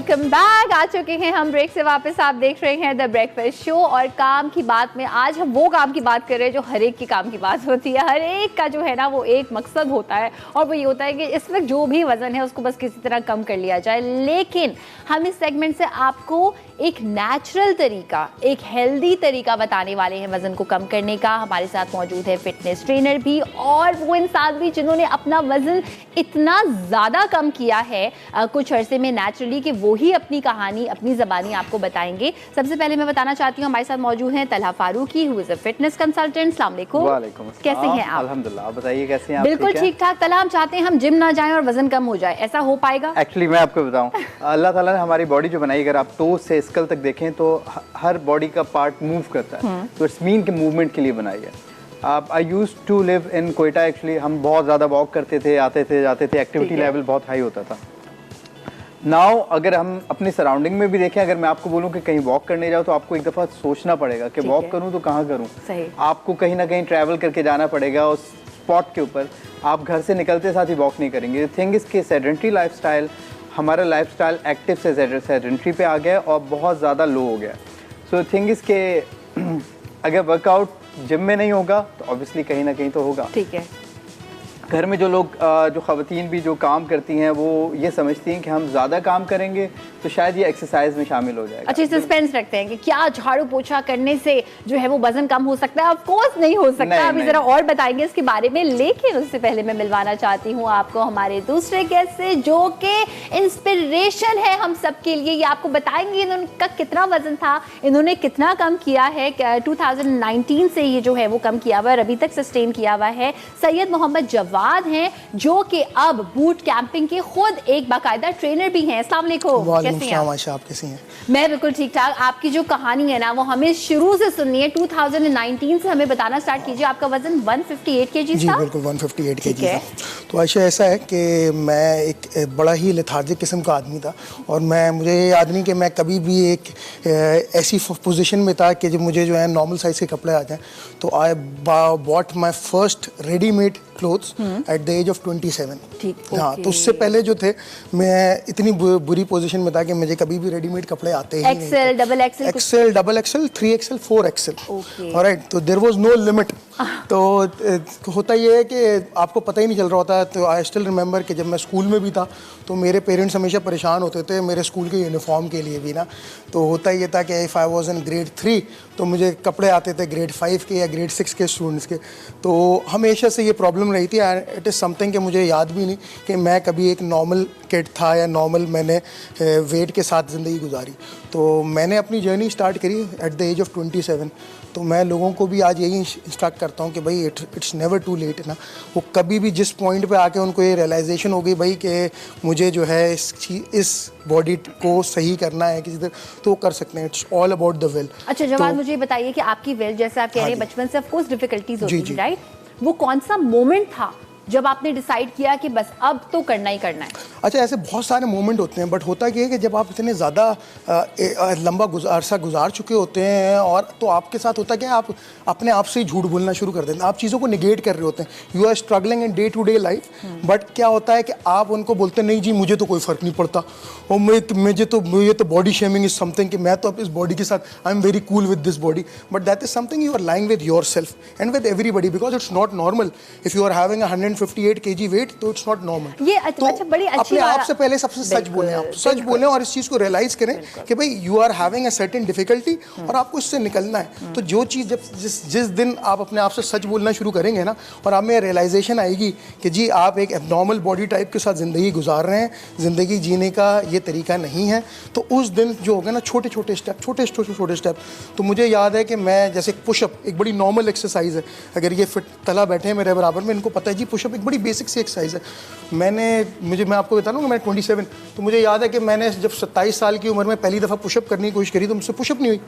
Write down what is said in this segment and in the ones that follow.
Welcome back. आ चुके हैं हम ब्रेक से वापस। आप देख रहे हैं द ब्रेकफास्ट शो और काम की बात में आज हम वो काम की बात कर रहे हैं जो हर एक की काम की बात होती है। हर एक का जो है ना वो एक मकसद होता है और वो ये होता है कि इस वक्त जो भी वजन है उसको बस किसी तरह कम कर लिया जाए। लेकिन हम इस सेगमेंट से आपको एक नेचुरल तरीका, एक हेल्दी तरीका बताने वाले हैं वजन को कम करने का। हमारे साथ मौजूद है फिटनेस ट्रेनर भी और वो इंसान भी जिन्होंने अपना वजन इतना ज़्यादा कम किया है कुछ अरसे में नेचुरली कि वो ही अपनी कहानी अपनी ज़बानी आपको बताएंगे। सबसे पहले मैं बताना चाहती हूँ हमारे साथ मौजूद हैं Talha Farooqui, who is a fitness consultant. अस्सलाम वालेकुम। वालेकुम अस्सलाम। कैसे हैं आप? अल्हम्दुलिल्लाह, आप बताइए कैसे हैं आप? बिल्कुल ठीक ठाक। तलहा, हम चाहते हैं हम जिम ना जाएं और वजन कम हो जाए, ऐसा हो पाएगा? एक्चुअली मैं आपको बताऊं, अल्लाह ताला ने हमारी बॉडी जो बनाई, अगर आप टो से स्कल तक देखें तो हर बॉडी का पार्ट मूव करता है, तो इट्स मीन के मूवमेंट के लिए बनाई है। I used to live in Quetta. Actually हम बहुत ज़्यादा वॉक करते थे, आते थे जाते थे, एक्टिविटी लेवल बहुत हाई होता था। नाउ अगर हम अपनी सराउंडिंग में भी देखें, अगर मैं आपको बोलूं कि कहीं वॉक करने जाओ तो आपको एक दफ़ा सोचना पड़ेगा कि वॉक करूं तो कहाँ करूं। आपको कहीं ना कहीं ट्रैवल करके जाना पड़ेगा उस स्पॉट के ऊपर। आप घर से निकलते साथ ही वॉक नहीं करेंगे। थिंग इज़ के सेडेंट्री लाइफस्टाइल, हमारा लाइफस्टाइल एक्टिव से सेडेंट्री पे आ गया और बहुत ज़्यादा लो हो गया। सो थिंग इज़ के अगर वर्कआउट जिम में नहीं होगा तो ऑब्वियसली कहीं ना कहीं तो होगा। ठीक है। घर में जो लोग जो ख़वातीन भी जो काम करती हैं वो ये समझती हैं कि हम ज़्यादा काम करेंगे तो शायद ये एक्सरसाइज में शामिल हो जाएगा। अच्छा, सस्पेंस रखते हैं कि क्या झाड़ू पोछा करने से जो है वो वजन कम हो सकता है? ऑफ कोर्स नहीं हो सकता। अभी जरा और बताएंगे इसके बारे में, लेकिन उससे पहले मैं मिलवाना चाहती हूँ आपको हमारे दूसरे गेस्ट से जो कि इंस्पिरेशन है हम सब के लिए। ये आपको बताएंगे इनका कितना वजन था, इन्होंने कितना कम किया है। 2019 से ये जो है वो कम किया हुआ है और अभी तक सस्टेन किया हुआ है। सैयद मोहम्मद जवाद हैं जो कि अब बूट कैंपिंग के खुद एक बाकायदा ट्रेनर भी हैं। अस्सलाम वालेकुम। कैसी हैं आप? कैसी हैं? मैं बिल्कुल ठीक ठाक। आपकी जो कहानी है ना वो हमें शुरू से सुननी है। 2019 से हमें बताना स्टार्ट कीजिए। आपका वजन 158 kg जी था? बिल्कुल 158 kg था। तो आयशा ऐसा है कि मैं एक बड़ा ही लेथार्जिक किस्म का आदमी था और मुझे याद नहीं कि मैं कभी भी एक ऐसी पोजीशन में था कि जब मुझे जो है नॉर्मल साइज के कपड़े आ जाएं। तो I bought my first readymade clothes at the age of 27। हाँ, तो उससे पहले जो थे मैं इतनी बुरी पोजीशन में था कि मुझे कभी भी रेडीमेड कपड़े आते ही नहीं। XL, double XL, 3XL, 4XL। Alright, तो देयर वाज नो लिमिट। तो होता ये है कि आपको पता ही नहीं चल रहा होता। तो आई स्टिल रिमेंबर कि जब मैं स्कूल में भी था तो मेरे पेरेंट्स हमेशा परेशान होते थे मेरे स्कूल के यूनिफॉर्म के लिए भी ना। तो होता ये था कि if I was in grade 3 तो मुझे कपड़े आते थे ग्रेड 5 के या ग्रेड 6 के स्टूडेंट्स के। तो हमेशा से ये प्रॉब्लम रही थी। इट इज़ समथिंग कि मुझे याद भी नहीं कि मैं कभी एक नॉर्मल किड था या नॉर्मल मैंने वेट के साथ ज़िंदगी गुजारी। तो मैंने अपनी जर्नी स्टार्ट करी एट द एज ऑफ 27। तो मैं लोगों को भी आज यही इंस्ट्रक्ट करता हूँ कि भाई इट्स नेवर टू लेट ना। वो कभी भी जिस पॉइंट पे आके उनको ये रियलाइजेशन हो गई भाई कि मुझे जो है इस बॉडी को सही करना है किसी तरह, तो कर सकते हैं। It's all about the will. अच्छा जवाद, मुझे बताइए कि आपकी विल, जैसे आप कह रहे हैं बचपन से ऑफ कोर्स डिफिकल्टीज होती थी, राइट? वो कौन सा मोमेंट था जब आपने डिसाइड किया कि बस अब तो करना ही करना है? अच्छा, ऐसे बहुत सारे मोमेंट होते हैं, बट होता क्या है कि जब आप इतने ज़्यादा लंबा अरसा गुजार चुके होते हैं और तो आपके साथ होता क्या है, आप अपने आप से ही झूठ बोलना शुरू कर देते हैं। आप चीज़ों को निगेट कर रहे होते हैं। You are struggling in day to day life, but क्या होता है कि आप उनको बोलते नहीं जी मुझे तो कोई फ़र्क नहीं पड़ता और मुझे तो बॉडी शेमिंग इज़ समथिंग कि मैं तो अब इस बॉडी के साथ I am very cool with this body. But that is something you are lying with yourself and with everybody because it's not normal. If you are having 158 kg weight तो it's not normal. ये अच्छा, बड़ी अच्छी अपने आप से पहले सबसे सच बोलें, आप सच बोलें और इस चीज़ को रियलाइज़ करें कि भाई you are having a certain difficulty और आपको इससे निकलना है। तो जो चीज़ जब जिस दिन आप अपने आप से सच बोलना शुरू करेंगे ना और आप में रियलाइजेशन आएगी कि जी आप एक एबनॉर्मल बॉडी टाइप के साथ ज़िंदगी गुजार रहे हैं, ज़िंदगी जीने का ये तरीका नहीं है, तो उस दिन जो होगा ना छोटे छोटे स्टेप। तो मुझे याद है कि मैं जैसे पुशअप एक बड़ी नॉर्मल एक्सरसाइज है। अगर ये फिट तला बैठे हैं मेरे बराबर में, इनको पता है जी पुशअप एक बड़ी बेसिक सी एक्सरसाइज है। मैं आपको बता रहा हूँ मैं 27, तो मुझे याद है कि मैंने जब 27 साल की उम्र में पहली दफ़ा पुशअप करने की कोशिश करी तो मुझसे पुशअप नहीं हुई।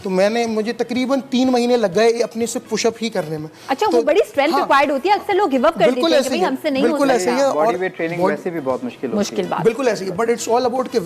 तो मुझे तकरीबन 3 महीने लग गए अपने से पुशअप ही करने में। अच्छा, तो, वो बड़ी स्ट्रेंथ रिक्वायर्ड होती है, अक्सर लोग गिव अप कर देते हैं कि भाई हमसे नहीं बिल्कुल होता ऐसे ही है। बॉडी वेट ट्रेनिंग वैसे भी बहुत मुश्किल बात। बिल्कुल ऐसे ही, बट इट्स ऑल अबाउट के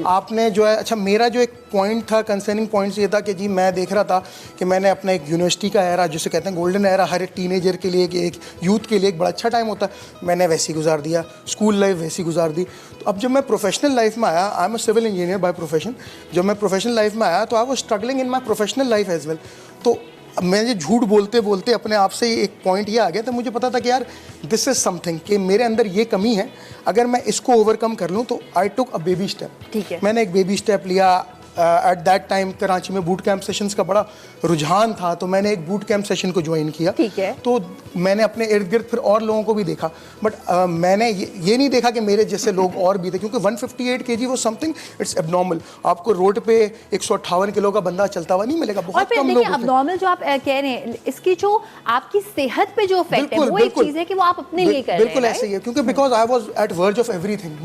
आपने जो है, अच्छा मेरा जो एक पॉइंट था, कंसर्निंग पॉइंट्स ये था कि जी मैं देख रहा था कि मैंने अपना एक यूनिवर्सिटी का एरा, जिसे कहते हैं गोल्डन एरा, हर एक टीनेजर के लिए, एक यूथ के लिए एक बड़ा अच्छा टाइम होता है, मैंने वैसी गुजार दिया, स्कूल लाइफ वैसी गुजार दी। तो अब जब मैं प्रोफेशनल लाइफ में आया, I am a civil engineer by profession, जब मैं प्रोफेशनल लाइफ में आया तो I was struggling in my professional life as well. तो मैं झूठ बोलते बोलते अपने आप से एक पॉइंट ये आ गया, तो मुझे पता था कि यार दिस इज समथिंग, कि मेरे अंदर ये कमी है, अगर मैं इसको ओवरकम कर लूँ तो आई टुक अ बेबी स्टेप। ठीक है, मैंने एक बेबी स्टेप लिया। एट दैट टाइम कराची में बूट कैंप सेशंस का बड़ा रुझान था, तो मैंने एक बूट कैंप सेशन को ज्वाइन किया। ठीक है। तो मैंने अपने इर्द गिर्द फिर और लोगों को भी देखा, बट मैंने ये नहीं देखा कि मेरे जैसे लोग और भी थे, क्योंकि 158 kg वो समथिंग इट्स एबनॉर्मल। आपको रोड पे 158 किलो का बंदा चलता हुआ नहीं मिलेगा, बहुत कम लोग होते हैं। एबनॉर्मल जो आप कह रहे हैं, इसकी जो आपकी सेहत पे जो इफेक्ट है, वो एक चीज है कि वो आप अपने लिए कर रहे हैं। बिल्कुल ऐसे ही है, क्योंकि because I was at verge of everything.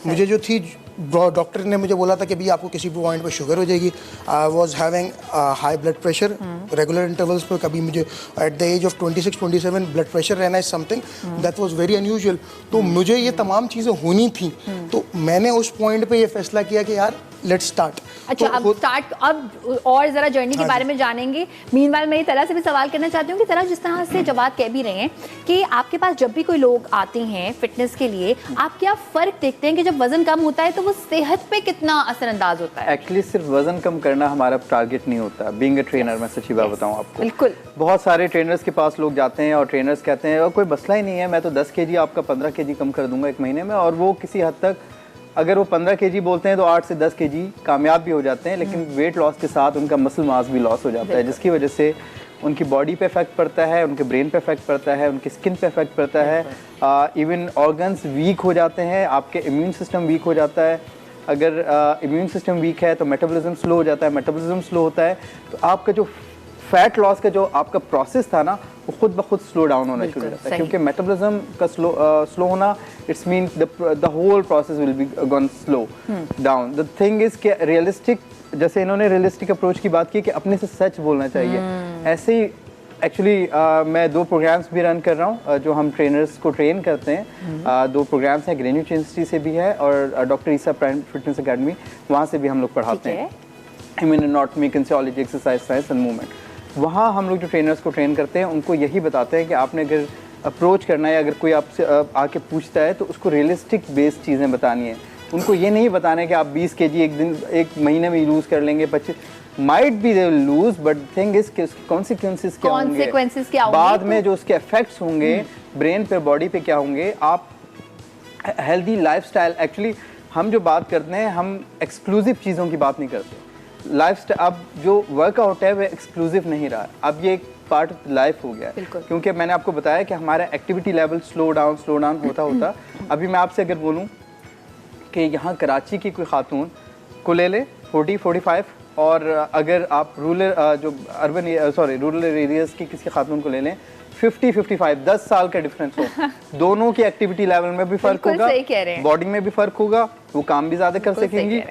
मुझे जो थी, डॉक्टर ने मुझे बोला था कि भी आपको किसी पॉइंट पे शुगर हो जाएगी। I was having high blood pressure regular intervals पे। कभी मुझे at the age of 26-27 blood pressure रहना is something that was very unusual. तो मुझे ये तमाम चीज़ें होनी थी, तो मैंने उस पॉइंट पे ये फैसला किया कि यार लेट्स स्टार्ट। अच्छा, अब और जरा जर्नी के बारे में जानेंगे। मीनवाइल मैं तरह से भी सवाल करना चाहती हूँ कि तरह जिस तरह से जब आप कह भी रहे हैं कि आपके पास जब भी कोई लोग आते हैं फिटनेस के लिए, आप क्या फर्क देखते हैं कि जब वजन कम होता है तो वो सेहत पे कितना असरअंदाज होता है? एक्चुअली सिर्फ वजन कम करना हमारा टारगेट नहीं होता। बीइंग अ ट्रेनर, मैं सच्ची बात बताऊं आपको, बिल्कुल बहुत सारे ट्रेनर्स के पास लोग जाते हैं और ट्रेनर्स कहते हैं कोई मसला ही नहीं है, मैं तो 10 kg आपका 15 kg कम कर दूंगा 1 महीने में। और वो किसी हद तक, अगर वो 15 kg बोलते हैं तो 8 से 10 kg कामयाब भी हो जाते हैं, लेकिन वेट लॉस के साथ उनका मसल मास भी लॉस हो जाता है, जिसकी वजह से उनकी बॉडी पे इफेक्ट पड़ता है, उनके ब्रेन पे इफेक्ट पड़ता है, उनकी स्किन पे इफेक्ट पड़ता है, इवन ऑर्गन्स वीक हो जाते हैं, आपके इम्यून सिस्टम वीक हो जाता है। अगर इम्यून सिस्टम वीक है तो मेटाबॉलिज्म स्लो हो जाता है, मेटाबॉलिज्म स्लो होता है तो आपका जो फैट लॉस का जो आपका प्रोसेस था ना, वो खुद ब खुद स्लो डाउन होना शुरू हो जाता है, क्योंकि मेटाबॉलिज्म का स्लो होना, it's mean the whole process will be gone slow down. The thing is कि रियलिस्टिक, जैसे इन्होंने रियलिस्टिक अप्रोच की बात की कि अपने से सच बोलना चाहिए, ऐसे ही एक्चुअली मैं 2 प्रोग्राम्स भी रन कर रहा हूँ जो हम ट्रेनर्स को ट्रेन करते हैं। 2 प्रोग्राम्स हैं, ग्रेन्यूच यूनिवर्सिटी से भी है और डॉक्टर ईसा प्राइम फिटनेस अकेडमी, वहाँ से भी हम लोग पढ़ाते हैं human anatomy, kinesiology, exercise science and movement. वहाँ हम लोग जो ट्रेनर्स को ट्रेन करते हैं उनको यही बताते हैं कि आपने अगर अप्रोच करना है, अगर कोई आपसे आके पूछता है तो उसको रियलिस्टिक बेस्ड चीज़ें बतानी है। उनको ये नहीं बताना है कि आप 20 kg एक महीने में लूज़ कर लेंगे, 25 might be they will lose, but thing is कि उसके कॉन्सिक्वेंसेस क्या होंगे, बाद में जो उसके इफेक्ट्स होंगे ब्रेन पे, बॉडी पे क्या होंगे। आप हेल्दी लाइफस्टाइल, एक्चुअली हम जो बात करते हैं हम एक्सक्लूसिव चीज़ों की बात नहीं करते। लाइफस्टाइल, अब जो वर्कआउट है वह एक्सक्लूसिव नहीं रहा, अब ये एक पार्ट ऑफ लाइफ हो गया है, क्योंकि मैंने आपको बताया कि हमारा एक्टिविटी लेवल स्लो डाउन होता। अभी मैं आपसे अगर बोलूँ कि यहाँ कराची की कोई खातून को ले ले 40-45, और अगर आप रूरल एरियाज़ की किसी खातून को ले लें 50-55, 10 साल का डिफरेंस हो, दोनों की एक्टिविटी लेवल में भी फ़र्क होगा, बॉडी में भी फ़र्क होगा, वो काम भी ज़्यादा कर सकेंगी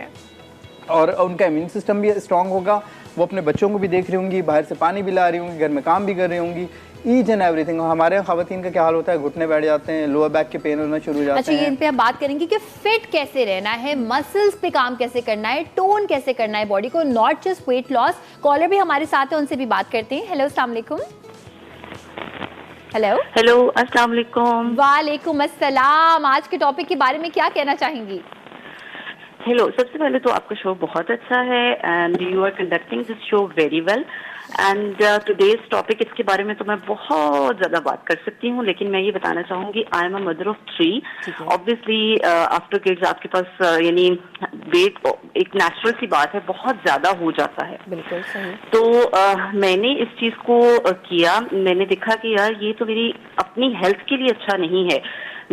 और उनका इम्यून सिस्टम भी स्ट्रांग होगा। वो अपने बच्चों को भी देख रही होंगी, बाहर से पानी भी ला रही होंगी, घर में काम भी कर रही होंगी, ईच एंड एवरीथिंग। हमारे ख़वातीन का क्या हाल होता है, घुटने बैठ जाते हैं, लोअर बैक के पेन होना शुरू हो जाते हैं। अच्छा, ये पे आप बात करेंगे कि फिट कैसे रहना है, मसल्स पे काम कैसे करना है, टोन कैसे करना है बॉडी को, not just weight loss. Caller भी हमारे साथ है, उनसे भी बात करते हैं। हेलो, अस्सलाम वालेकुम। हेलो, अस्सलाम वालेकुम। वालेकुम अस्सलाम। आज के टॉपिक के बारे में क्या कहना चाहेंगी? हेलो, सबसे पहले तो आपका शो बहुत अच्छा है and you are conducting this show very well and today's topic, इसके बारे में तो मैं बहुत ज़्यादा बात कर सकती हूँ, लेकिन मैं ये बताना चाहूँगी आई am a mother of 3। Obviously after kids आपके पास यानी वेट एक नेचुरल सी बात है, बहुत ज़्यादा हो जाता है। बिल्कुल सही। तो मैंने इस चीज़ को किया, मैंने देखा कि यार ये तो मेरी अपनी हेल्थ के लिए अच्छा नहीं है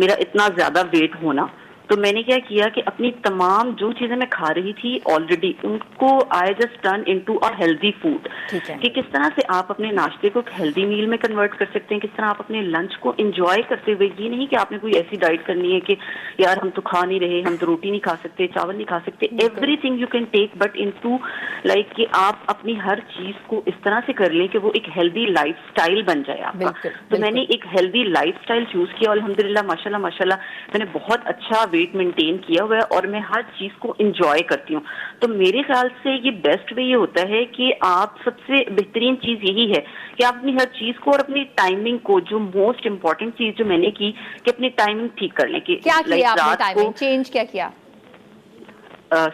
मेरा इतना ज़्यादा वेट होना। तो मैंने क्या किया कि अपनी तमाम जो चीजें मैं खा रही थी ऑलरेडी, उनको I just turn into a healthy food, ठीक है। कि किस तरह से आप अपने नाश्ते को हेल्दी मील में कन्वर्ट कर सकते हैं, किस तरह आप अपने लंच को एंजॉय करते हुए, ये नहीं कि आपने कोई ऐसी डाइट करनी है कि यार हम तो खा नहीं रहे, हम तो रोटी नहीं खा सकते, चावल नहीं खा सकते, everything you can take but into like कि आप अपनी हर चीज को इस तरह से कर लें कि वो एक हेल्दी लाइफस्टाइल बन जाए आपका। बिल्कुल, तो मैंने एक हेल्दी लाइफस्टाइल चूज किया और अल्हम्दुलिल्लाह माशाल्लाह माशाल्लाह मैंने बहुत अच्छा वेट मेंटेन किया हुआ है और मैं हर चीज को एंजॉय करती हूँ। तो मेरे ख्याल से ये बेस्ट वे ये होता है कि आप, सबसे बेहतरीन चीज यही है कि आप अपनी हर चीज को और अपनी टाइमिंग को, जो मोस्ट इम्पोर्टेंट चीज जो मैंने की कि अपनी टाइमिंग ठीक कर लें कि क्या like किया आपने रात टाइमिंग, को चेंज क्या किया?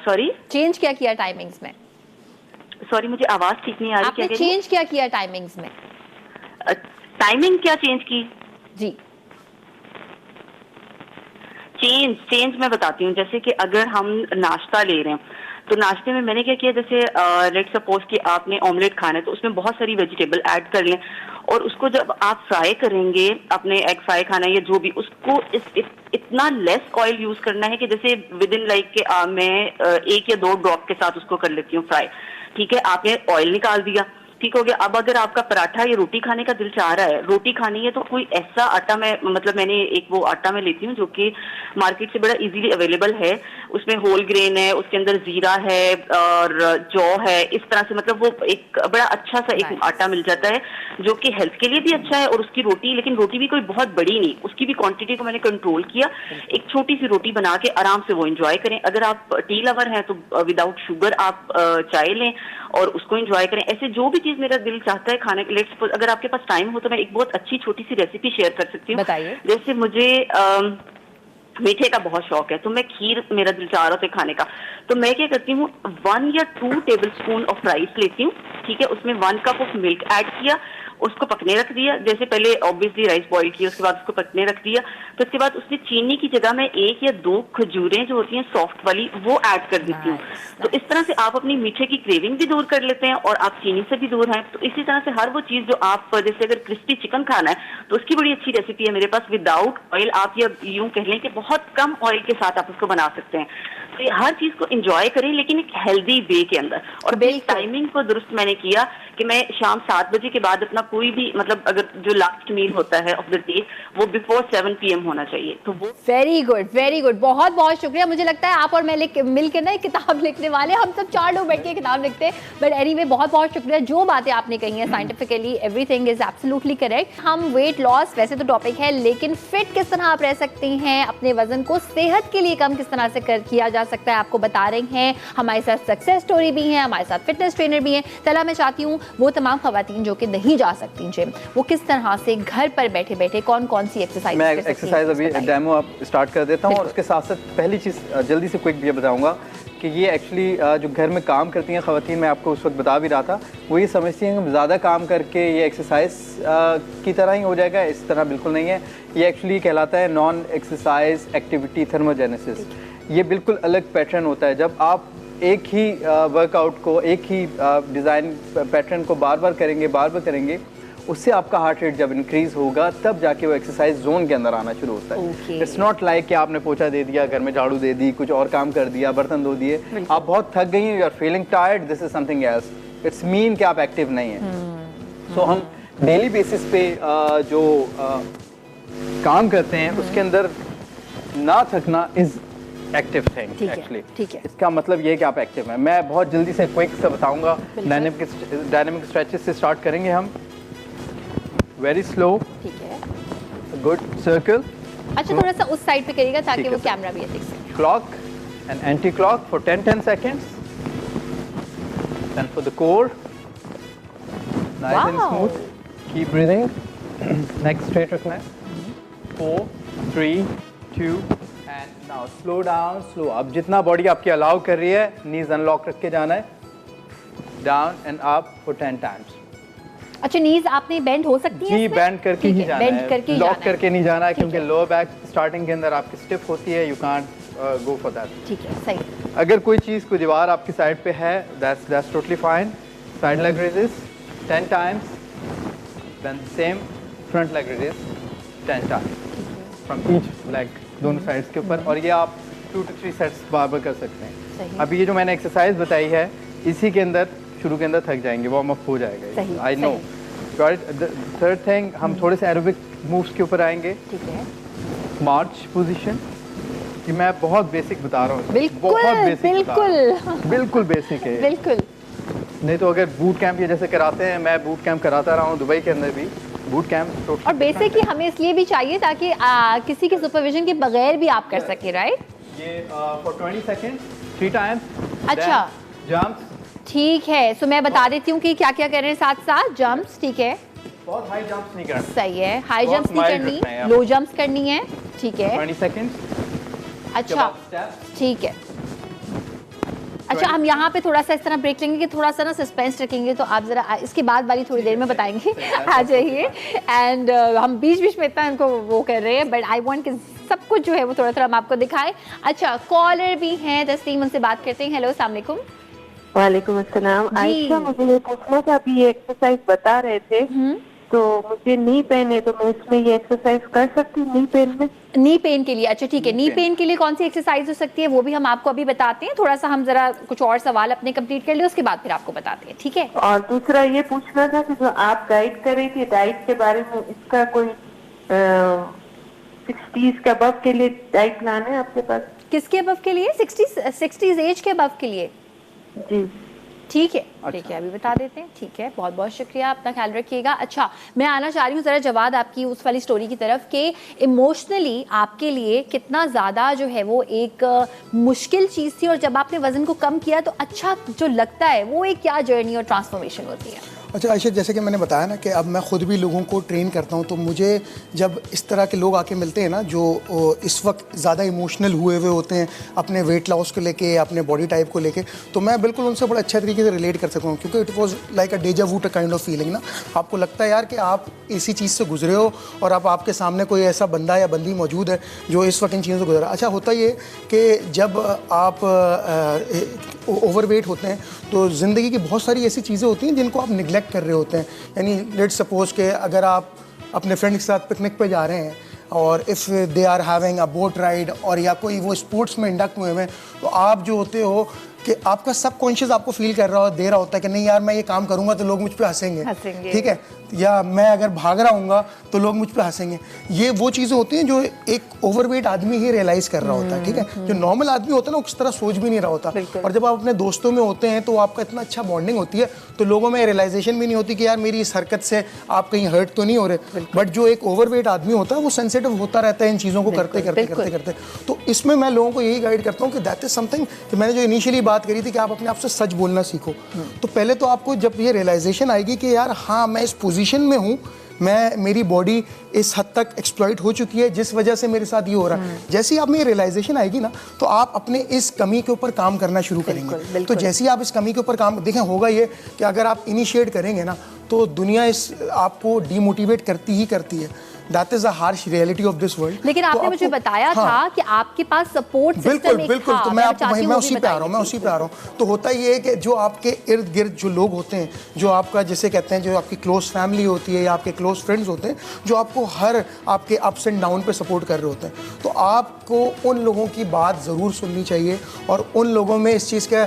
सॉरी चेंज क्या किया टाइमिंग्स में? सॉरी मुझे आवाज ठीक नहीं आ रही। आपने क्या कह रही चेंज क्या किया टाइमिंग्स में? हैं? टाइमिंग क्या चेंज की? जी चेंज मैं बताती हूँ। जैसे कि अगर हम नाश्ता ले रहे हैं तो नाश्ते में मैंने क्या किया, जैसे लेट सपोज कि आपने ऑमलेट खाना है तो उसमें बहुत सारी वेजिटेबल ऐड कर लें और उसको जब आप फ्राई करेंगे, अपने एग फ्राई खाना है या जो भी, उसको इतना लेस ऑयल यूज करना है कि जैसे विद इन लाइक के मैं 1 या 2 ड्रॉप के साथ उसको कर लेती हूँ फ्राई। ठीक है, आपने ऑयल निकाल दिया, ठीक हो गया। अब अगर आपका पराठा या रोटी खाने का दिल चाह रहा है, रोटी खानी है, तो कोई ऐसा आटा मैंने एक वो आटा मैं लेती हूँ जो कि मार्केट से बड़ा इजीली अवेलेबल है, उसमें होल ग्रेन है, उसके अंदर जीरा है और जौ है, इस तरह से मतलब वो एक बड़ा अच्छा सा एक आटा मिल जाता है जो कि हेल्थ के लिए भी अच्छा है। और उसकी रोटी, लेकिन रोटी भी कोई बहुत बड़ी नहीं, उसकी भी क्वांटिटी को मैंने कंट्रोल किया, एक छोटी सी रोटी बना के आराम से वो एंजॉय करें। अगर आप टी लवर हैं तो विदाउट शुगर आप चाय लें और उसको एंजॉय करें। ऐसे जो भी चीज मेरा दिल चाहता है खाने के लिए, अगर आपके पास टाइम हो तो मैं एक बहुत अच्छी छोटी सी रेसिपी शेयर कर सकती हूँ। बताइए। जैसे मुझे मीठे का बहुत शौक है, तो मैं खीर, मेरा दिल चाह रहा था खाने का, तो मैं क्या करती हूँ 1 या 2 टेबलस्पून ऑफ राइस लेती हूँ, ठीक है, उसमें 1 कप ऑफ मिल्क ऐड किया, उसको पकने रख दिया। जैसे पहले ऑब्वियसली राइस बॉईल किया, उसके बाद उसको पकने रख दिया, तो उसके बाद उसमें चीनी की जगह मैं 1 या 2 खजूरें जो होती हैं सॉफ्ट वाली वो ऐड कर देती हूँ। तो इस तरह से आप अपनी मीठे की क्रेविंग भी दूर कर लेते हैं और आप चीनी से भी दूर हैं। तो इसी तरह से हर वो चीज जो आप, जैसे अगर क्रिस्पी चिकन खाना है तो उसकी बड़ी अच्छी रेसिपी है मेरे पास, विदाउट ऑयल, आप या यूं कह लें कि बहुत कम ऑयल के साथ आप उसको बना सकते हैं। तो ये हर चीज को एंजॉय करें लेकिन एक हेल्दी वे के अंदर। और टाइमिंग को दुरुस्त मैंने किया कि मैं शाम 7 बजे के बाद अपना कोई भी, मतलब अगर जो लास्ट मील होता है ऑफ द डे वो बिफोर 7 PM होना चाहिए। तो वो वेरी गुड, वेरी गुड, बहुत बहुत शुक्रिया। मुझे लगता है आप और मैं मिलकर ना एक किताब लिखने वाले, हम सब 4 लोग बैठ के किताब लिखते हैं। बट एनीवे बहुत बहुत शुक्रिया, जो बातें आपने कही हैं scientifically everything is absolutely correct. हम वेट लॉस वैसे तो टॉपिक है, लेकिन फिट किस तरह आप रह सकते हैं, अपने वजन को सेहत के लिए कम किस तरह से किया जा सकता है, आपको बता रहे हैं। हमारे साथ सक्सेस स्टोरी भी है, हमारे साथ फिटनेस ट्रेनर भी हैं। चला मैं चाहती हूँ वो तमाम खवातीन जो कि नहीं जा सकती जिम, वो किस तरह से घर पर बैठे बैठे कौन कौन सी एक्सरसाइज, मैं एक्सरसाइज अभी डेमो आप स्टार्ट कर देता हूँ और उसके साथ साथ पहली चीज़ जल्दी से क्विक ये बताऊँगा कि ये एक्चुअली जो घर में काम करती हैं ख़वातीन, मैं आपको उस वक्त बता भी रहा था, वो ये समझती हैं कि ज़्यादा काम करके ये एक्सरसाइज की तरह ही हो जाएगा। इस तरह बिल्कुल नहीं है। ये एक्चुअली कहलाता है नॉन एक्सरसाइज एक्टिविटी थर्मोजेनेसिस। ये बिल्कुल अलग पैटर्न होता है। जब आप एक ही वर्कआउट को, एक ही डिज़ाइन पैटर्न को बार बार करेंगे, उससे आपका हार्ट रेट जब इंक्रीज होगा तब जाके वो एक्सरसाइज जोन के अंदर आना शुरू होता है। इट्स नॉट लाइक कि आपने पोछा दे दिया, घर में झाड़ू दे दी, कुछ और काम कर दिया, बर्तन धो दिए, आप बहुत थक गई हैं, you are feeling tired, this is something else. It's mean कि आप एक्टिव नहीं हैं। सो हम डेली बेसिस पे जो काम करते हैं उसके अंदर ना थकना इज एक्टिव थिंग एक्चुअली। ठीक है, इसका मतलब ये है कि आप एक्टिव हैं। मैं बहुत जल्दी से क्विक से बताऊंगा। डायनेमिक स्ट्रेचेस से स्टार्ट करेंगे हम, वेरी स्लो, ठीक है, गुड सर्कल। अच्छा थोड़ा सा उस साइड पे करिएगा ताकि वो कैमरा भी देख सके। Clock and anti clock for 10 seconds, then for the core, nice and smooth, keep breathing, neck straight रखना है, 4 3 2 and now slow down, slow। अब जितना बॉडी आपकी अलाउ कर रही है, नीज अनलॉक रख के जाना है, down and up for 10 times। अच्छा नीज आपने बेंड हो सकती है जी, बेंड करके ही जाना बेंड है, करके ही लॉक जाना है। करके नहीं जाना है क्योंकि लोअर बैक स्टार्टिंग के अंदर आपकी स्टिफ होती है, you can't go for that. ठीक है, सही। अगर कोई चीज़ को दीवार आपकी साइड पे है, that's totally fine. Side leg raises 10 times, then same front leg raises 10 times from each leg, दोनों साइड्स के ऊपर। और ये आप 2 to 3 सेट्स बार बार कर सकते हैं। सही। अभी ये जो मैंने एक्सरसाइज बताई है इसी के अंदर शुरू के अंदर थक जाएंगे, वार्म अप हो जाएगा। सही, आई नो। थर्ड थिंग, हम थोड़े से एरोबिक मूव्स के ऊपर आएंगे। ठीक है, मार्च पोजीशन, कि मैं बहुत बेसिक बता रहा हूँ, बिल्कुल बहुत बेसिक बता रहा बिल्कुल हूँ। बिल्कुल बेसिक है। बिल्कुल। नहीं तो अगर बूट कैंप ये जैसे कराते हैं, मैं बूट कैंप कराता रहा हूँ दुबई के अंदर भी, बूट कैंप तो और बेसिकली हमें इसलिए भी चाहिए ताकि किसी के सुपरविजन के बगैर भी आप कर सके, राइट? ये फॉर 20 सेकंड्स 3 टाइम्स। अच्छा। जंप्स, ठीक है, सो मैं बता देती हूँ कि क्या क्या कर रहे हैं साथ साथ। जंप्स, ठीक है, बहुत हाई जंप्स नहीं करना। सही है, हाई बहुत जंप्स नहीं mild रखना है करनी, आप। लो जंप्स करनी है, ठीक है। 20 सेकंड्स। अच्छा, ठीक है। अच्छा, हम यहाँ पे थोड़ा सा इस तरह ब्रेक लेंगे कि थोड़ा सा ना सस्पेंस रखेंगे, तो आप जरा इसके बाद वाली थोड़ी देर में बताएंगे। आ जाइए। एंड हम बीच बीच में इतना इनको वो कर रहे हैं, बट आई वांट कि सब कुछ जो है वो थोड़ा थोड़ा हम आपको दिखाएं। अच्छा, कॉलर भी हैं, तस्लीम, उनसे बात करते हैं। हेलो, अस्सलाम वालेकुम। वालेकुम अस्सलाम। आयशा, मुझे ये पूछना था, अभी ये एक्सरसाइज बता रहे थे तो मुझे नी पेन है, तो मैं इसमें ये एक्सरसाइज कर सकती हूँ नी पेन में? नी पेन के लिए, अच्छा ठीक है, नी पेन के लिए कौन सी एक्सरसाइज हो सकती है वो भी हम आपको अभी बताते हैं। थोड़ा सा हम जरा कुछ और सवाल अपने कंप्लीट कर ले, उसके बाद फिर आपको बताते हैं, ठीक है? और दूसरा ये पूछना था कि जो आप गाइड कर रही थी डाइट के बारे में, इसका कोई 60s के अबव के लिए डाइट प्लान है आपके पास? किसके अबव के लिए? 60s एज के अबव के लिए? जी ठीक है, ठीक है, अभी बता देते हैं। ठीक है, बहुत बहुत शुक्रिया, अपना ख्याल रखिएगा। अच्छा, मैं आना चाह रही हूँ ज़रा जवाद आपकी उस वाली स्टोरी की तरफ कि इमोशनली आपके लिए कितना ज़्यादा जो है वो एक मुश्किल चीज़ थी, और जब आपने वज़न को कम किया तो अच्छा जो लगता है वो एक क्या जर्नी और ट्रांसफॉर्मेशन होती है? अच्छा आयशा, जैसे कि मैंने बताया ना कि अब मैं खुद भी लोगों को ट्रेन करता हूँ, तो मुझे जब इस तरह के लोग आके मिलते हैं ना जो इस वक्त ज़्यादा इमोशनल हुए हुए होते हैं अपने वेट लॉस को लेके, अपने बॉडी टाइप को लेके, तो मैं बिल्कुल उनसे बड़ा अच्छा तरीके से रिलेट कर सकता हूँ, क्योंकि it was like a deja vu kind of feeling ना। आपको लगता है यार कि आप इसी चीज़ से गुजरे हो और अब आपके सामने कोई ऐसा बंदा या बंदी मौजूद है जो इस वक्त इन चीज़ों से गुजरा। अच्छा, होता ये कि जब आप ओवरवेट होते हैं तो ज़िंदगी की बहुत सारी ऐसी चीज़ें होती हैं जिनको आप निगलेक्ट कर रहे होते हैं। यानी लेट्स सपोज के अगर आप अपने फ्रेंड के साथ पिकनिक पे जा रहे हैं और if they are having a boat ride, और या कोई वो स्पोर्ट्स में इंडक्ट हुए हैं, तो आप जो होते हो कि आपका सबकॉन्शियस आपको फील कर रहा हो, दे रहा होता है कि नहीं यार मैं ये काम करूंगा तो लोग मुझ पे हंसेंगे, ठीक है, या मैं अगर भाग रहा हूँगा तो लोग मुझ पे हंसेंगे। ये वो चीज़ें होती हैं जो एक ओवरवेट आदमी ही रियलाइज़ कर रहा होता है, ठीक है। जो नॉर्मल आदमी होता है ना, उस तरह सोच भी नहीं रहा होता। और जब आप अपने दोस्तों में होते हैं तो आपका इतना अच्छा बॉन्डिंग होती है, तो लोगों में रियलाइजेशन भी नहीं होती कि यार मेरी इस हरकत से आप कहीं हर्ट तो नहीं हो रहे। बट जो एक ओवरवेट आदमी होता है वो सेंसिटिव होता रहता है इन चीज़ों को करते करते। तो इसमें मैं लोगों को यही गाइड करता हूँ कि दैट इज समथिंग कि मैंने जो इनिशियली बात करी थी कि आप अपने आप से सच बोलना सीखो। तो पहले तो आपको जब ये रियलाइजेशन आएगी कि यार हाँ मैं इस पोजीशन में हूँ, मेरी बॉडी इस हद तक एक्सप्लॉइट हो चुकी है जिस वजह से मेरे साथ ये हो रहा है, जैसे ही आप में ये रियलाइजेशन आएगी ना तो आप अपने इस कमी के ऊपर काम करना शुरू करेंगे। तो जैसे ही आप इस कमी के ऊपर काम देखें, होगा ये कि अगर आप इनिशिएट करेंगे ना तो दुनिया इस आपको डीमोटिवेट करती ही करती है। That is a harsh reality of this world. लेकिन आपने मुझे बताया था कि आपके पास सपोर्ट सिस्टम एक बिल्कुल, था। तो मैं उसी पे आ रहा हूँ। तो होता ये है कि जो आपके इर्द गिर्द जो लोग होते हैं, जो आपका जैसे कहते हैं जो आपकी क्लोज फैमिली होती है या आपके क्लोज फ्रेंड्स होते हैं, जो आपको हर आपके अप्स एंड डाउन पे सपोर्ट कर रहे होते हैं, तो आपको उन लोगों की बात ज़रूर सुननी चाहिए और उन लोगों में इस चीज़ का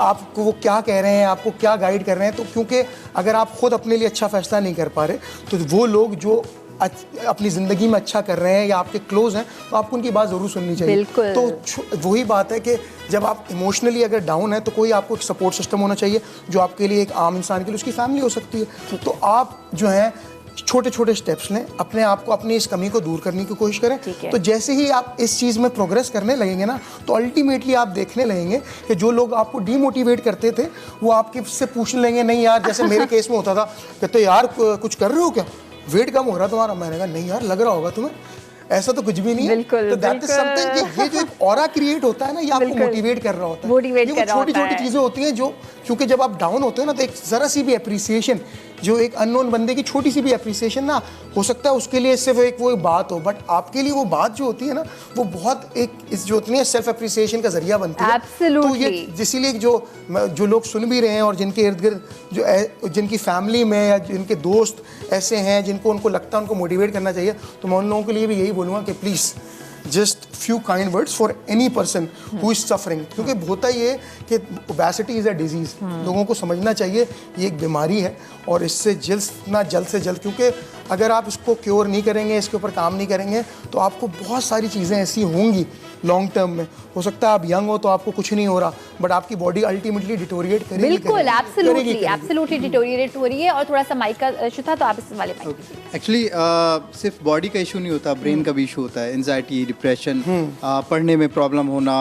आपको वो क्या कह रहे हैं, आपको क्या गाइड कर रहे हैं। तो क्योंकि अगर आप खुद अपने लिए अच्छा फैसला नहीं कर पा रहे, तो वो लोग जो अपनी ज़िंदगी में अच्छा कर रहे हैं या आपके क्लोज हैं, तो आपको उनकी बात ज़रूर सुननी चाहिए। तो वही बात है कि जब आप इमोशनली अगर डाउन है तो कोई आपको एक सपोर्ट सिस्टम होना चाहिए, जो आपके लिए एक आम इंसान के लिए उसकी फैमिली हो सकती है। तो आप जो है छोटे छोटे स्टेप्स लें, अपने आप को अपनी इस कमी को दूर करने की कोशिश करें। तो जैसे ही आप इस चीज़ में प्रोग्रेस करने लगेंगे ना, तो अल्टीमेटली आप देखने लगेंगे कि जो लोग आपको डीमोटिवेट करते थे वो आपके से पूछने लगेंगे, नहीं यार, जैसे मेरे केस में होता था, कहते यार कुछ कर रहे हो क्या, वेट कम हो रहा तुम्हारा। मैंने कहा नहीं यार, लग रहा होगा तुम्हें, ऐसा तो कुछ भी नहीं है। तो दैट इज समथिंग कि ये जो एक ऑरा क्रिएट होता है ना, ये आपको मोटिवेट कर रहा होता है। ये छोटी छोटी चीज़ें होती हैं जो, क्योंकि जब आप डाउन होते हो ना, तो एक ज़रा सी भी अप्रिसिएशन, जो एक अननोन बंदे की छोटी सी भी अप्रिसिएशन ना, हो सकता है उसके लिए सिर्फ एक वो बात हो, बट आपके लिए वो बात जो होती है ना, वो बहुत एक जो होती है सेल्फ अप्रिसिएशन का जरिया बनती है। तो ये इसीलिए जो लोग सुन भी रहे हैं और जिनके इर्द गिर्द जिनकी फैमिली में या जिनके दोस्त ऐसे हैं जिनको उनको लगता है उनको मोटिवेट करना चाहिए, तो मैं उन लोगों के लिए भी यही बोलूँगा कि please just few kind words for any person who is suffering, क्योंकि होता ये कि ओबेसिटी इज़ अ डिजीज़, लोगों को समझना चाहिए ये एक बीमारी है और इससे जल्द से जल्द, क्योंकि अगर आप इसको क्योर नहीं करेंगे, इसके ऊपर काम नहीं करेंगे, तो आपको बहुत सारी चीज़ें ऐसी होंगी लॉन्ग टर्म में। हो सकता है आप यंग हो तो आपको कुछ नहीं हो रहा, बट आपकी बॉडी अल्टीमेटली डिटोरिएट करेगी। बिल्कुल, एब्सोल्युटली डिटोरिएट हो रही है। और थोड़ा सा माइक का इशू था, तो आप इस वाले माइक एक्चुअली सिर्फ बॉडी का इशू नहीं होता, ब्रेन का भी इशू होता है। एंजाइटी, डिप्रेशन, पढ़ने में प्रॉब्लम होना,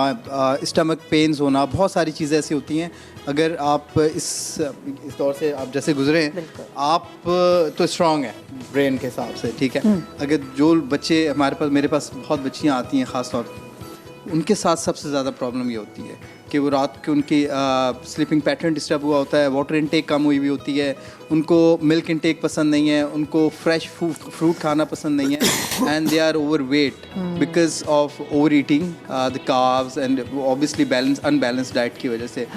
स्टमक पेन्स होना, बहुत सारी चीज़ें ऐसी होती हैं। अगर आप इस दौर से आप जैसे गुजरे हैं, आप तो स्ट्रांग है ब्रेन के हिसाब से, ठीक है। अगर जो बच्चे मेरे पास बहुत बच्चियाँ आती हैं ख़ास तौर पर, उनके साथ सबसे ज़्यादा प्रॉब्लम ये होती है कि वो रात के उनकी स्लीपिंग पैटर्न डिस्टर्ब हुआ होता है, वाटर इनटेक कम हुई होती है, उनको मिल्क इनटेक पसंद नहीं है, उनको फ्रेश फ्रूट खाना पसंद नहीं है, and they are over weight because of over eating the carbs and obviously unbalanced diet की वजह से।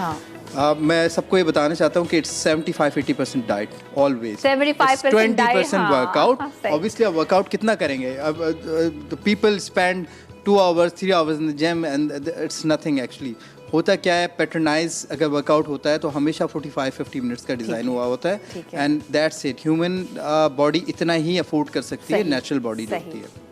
मैं सबको ये बताना चाहता हूँ कि it's 75-80% diet always, 20% workout. Obviously आप वर्कआउट कितना करेंगे? अब people spend 2 hours 3 hours in the gym and it's nothing actually। होता क्या है, पैटर्नाइज अगर वर्कआउट होता है तो हमेशा 45-50 मिनट्स का डिज़ाइन हुआ होता है, and that's it. Human body इतना ही अफोर्ड कर सकती है, नेचुरल बॉडी जो होती है।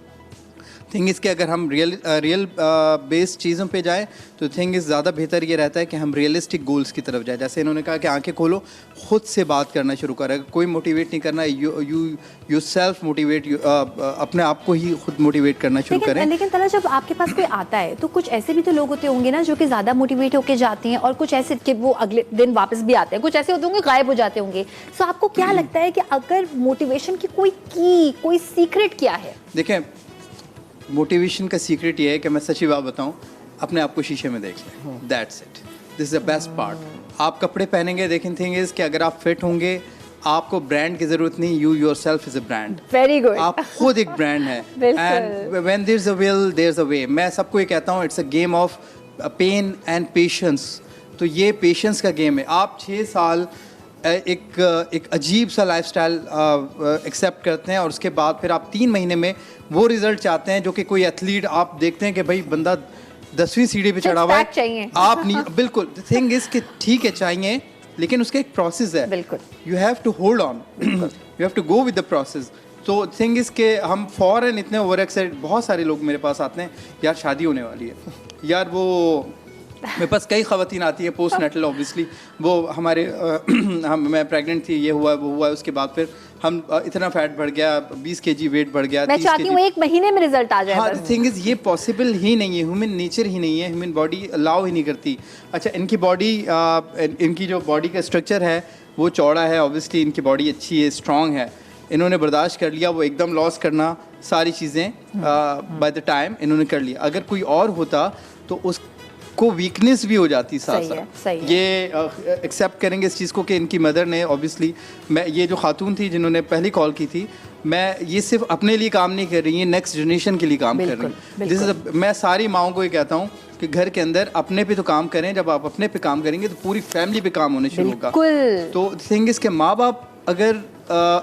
थिंग इज़ कि अगर हम रियल बेस्ड चीज़ों पे जाएं तो थिंग इज़ ज़्यादा बेहतर ये रहता है कि हम रियलिस्टिक गोल्स की तरफ जाए। जैसे इन्होंने कहा कि आंखें खोलो, खुद से बात करना शुरू करें, कोई मोटिवेट नहीं करना, यू सेल्फ मोटिवेट, अपने आप को ही खुद मोटिवेट करना शुरू करें। लेकिन तला, जब आपके पास कोई आता है तो कुछ ऐसे भी तो लोग होते होंगे ना जो कि ज़्यादा मोटिवेट होकर जाते हैं, और कुछ ऐसे कि वो अगले दिन वापस भी आते हैं, कुछ ऐसे होते होंगे गायब हो जाते होंगे। सो आपको क्या लगता है कि अगर मोटिवेशन की कोई सीक्रेट क्या है? देखें, मोटिवेशन का सीक्रेट ये है कि मैं सच्ची बात बताऊं, अपने आप को शीशे में देख लें, that's it, this is the best part. आप कपड़े पहनेंगे, देखें थिंग इज़ कि अगर आप फिट होंगे, आपको ब्रांड की ज़रूरत नहीं, you yourself is a brand. Very good. आप खुद एक ब्रांड है, and when there is a will there is a way. मैं सबको ये कहता हूँ, it's a game of pain and patience. तो ये पेशेंस का गेम है। आप 6 साल एक अजीब सा लाइफस्टाइल एक्सेप्ट करते हैं, और उसके बाद फिर आप 3 महीने में वो रिजल्ट चाहते हैं जो कि कोई एथलीट आप देखते हैं कि भाई बंदा 10वीं सीढ़ी पे चढ़ा हुआ है, आप नहीं। बिल्कुल, द थिंग इज कि ठीक है चाहिए, लेकिन उसका एक प्रोसेस है। बिल्कुल, you have to hold on, you have to go with the process. तो थिंग इज के हम फॉरन इतने ओवर एक्साइटेड, बहुत सारे लोग मेरे पास आते हैं, यार शादी होने वाली है, यार वो मेरे पास कई ख़वातीन आती है पोस्ट नेटल, ऑब्वियसली वो हमारे मैं प्रेग्नेंट थी, ये हुआ वो हुआ, उसके बाद फिर हम इतना फैट बढ़ गया, 20 kg वेट बढ़ गया। मैं चाहती हूँ 1 महीने में रिजल्ट आ जाए। हाँ, थिंग इज़ ये पॉसिबल ही नहीं है, ह्यूमन नेचर ही नहीं है, ह्यूमन बॉडी अलाउ ही नहीं करती। अच्छा, इनकी बॉडी, इनकी जो बॉडी का स्ट्रक्चर है वो चौड़ा है, ऑब्वियसली इनकी बॉडी अच्छी है, स्ट्रॉन्ग है, इन्होंने बर्दाश्त कर लिया वो एकदम लॉस करना सारी चीज़ें, बाय द टाइम इन्होंने कर लिया। अगर कोई और होता तो उस को वीकनेस भी हो जाती साथ साथ। ये एक्सेप्ट करेंगे इस चीज़ को कि इनकी मदर ने, ऑब्वियसली मैं, ये जो खातून थी जिन्होंने पहली कॉल की थी, मैं ये सिर्फ अपने लिए काम नहीं कर रही है, नेक्स्ट जनरेशन के लिए काम कर रही है। मैं सारी माओं को ये कहता हूँ कि घर के अंदर अपने पे तो काम करें, जब आप अपने पे काम करेंगे तो पूरी फैमिली पे काम होने शुरू होगा। तो थिंग इज के माँ बाप अगर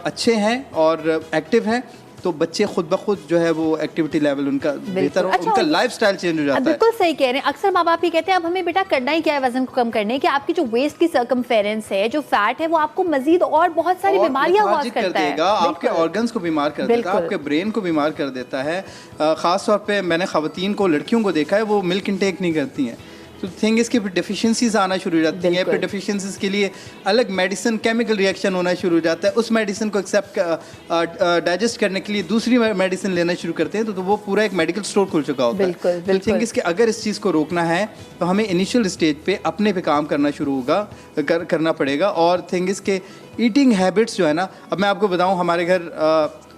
अच्छे हैं और एक्टिव हैं तो बच्चे खुद ब खुद जो है वो एक्टिविटी लेवल उनका बेहतर हो, उनका लाइफस्टाइल चेंज हो जाता है। बिल्कुल सही कह रहे हैं। अक्सर माँ बाप ही कहते हैं अब हमें बेटा करना ही क्या है वजन को कम करने, कि आपकी जो वेस्ट की सर्कमफेरेंस है, जो फैट है, वो आपको मजीद और बहुत सारी बीमारियां कॉज करता है, आपके ऑर्गन्स को बीमार कर देता है, आपके ब्रेन को बीमार कर देता है। खास तौर पे मैंने खवातीन को, लड़कियों को देखा है वो मिल्क इनटेक नहीं करती हैं, तो थिंग इसकी फिर डेफिशिएंसीज आना शुरू हो जाती हैं, फिर डेफिशिएंसीज के लिए अलग मेडिसिन, केमिकल रिएक्शन होना शुरू हो जाता है, उस मेडिसिन को एक्सेप्ट डाइजेस्ट करने के लिए दूसरी मेडिसिन लेना शुरू करते हैं, तो वो पूरा एक मेडिकल स्टोर खुल चुका होता है। तो थिंग इसके अगर इस चीज़ को रोकना है तो हमें इनिशियल स्टेज पे अपने पे काम करना शुरू करना पड़ेगा। और थिंग इसके ईटिंग हैबिट्स जो है ना, अब मैं आपको बताऊँ, हमारे घर